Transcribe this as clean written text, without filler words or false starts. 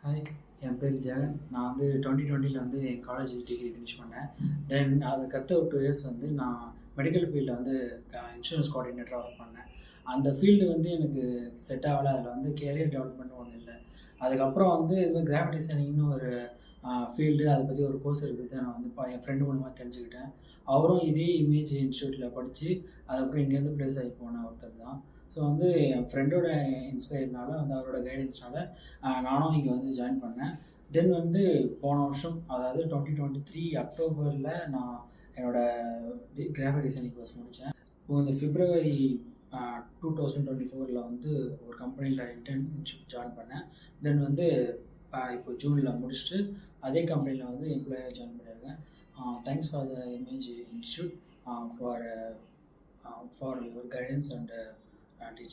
Hi, என் பேர் ஜெகன். நான் வந்து 2020 வந்து என் காலேஜ் டிகிரி ஃபினிஷ் பண்ணேன். தென் அதுக்கடுத்த ஒரு 2 இயர்ஸ் வந்து நான் மெடிக்கல் ஃபீல்டில் வந்து இன்சூரன்ஸ் கோஆர்டினேட்டராக ஒர்க் பண்ணேன். அந்த ஃபீல்டு வந்து எனக்கு செட் ஆகல. அதில் வந்து கேரியர் டெவலப்மெண்ட் ஒன்றும் இல்லை. அதுக்கப்புறம் வந்து இது மாதிரி கிராஃபிக் டிசைனிங்னு ஒரு ஃபீல்டு, அதை பற்றி ஒரு கோர்ஸ் இருக்குது. நான் வந்து என் ஃப்ரெண்டு மூலமாக தெரிஞ்சுக்கிட்டேன். அவரும் இதே இமேஜ் இன்ஸ்டியூட்டில் படித்து அதுக்கப்புறம் இங்கேருந்து ப்ளேஸ் ஆகி போன ஒருத்தர் தான். ஸோ வந்து என் ஃப்ரெண்டோட இன்ஸ்பயர்னால வந்து அவரோட கைடன்ஸ்னால நானும் இங்கே வந்து ஜாயின் பண்ணேன். தென் வந்து போன வருஷம், அதாவது 2023 அக்டோபரில் நான் என்னோடய கிராஃபிக் டிசைனிங் கோர்ஸ் முடித்தேன். இப்போ இந்த பிப்ரவரி 2024 வந்து ஒரு கம்பெனியில் இன்டர்ன்ஷிப் ஜாயின் பண்ணேன். தென் வந்து இப்போ ஜூனில் முடிச்சுட்டு அதே கம்பெனியில் வந்து எம்ப்ளாயாக ஜாயின் பண்ணியிருக்கேன். Thanks for the image institute for your guidance and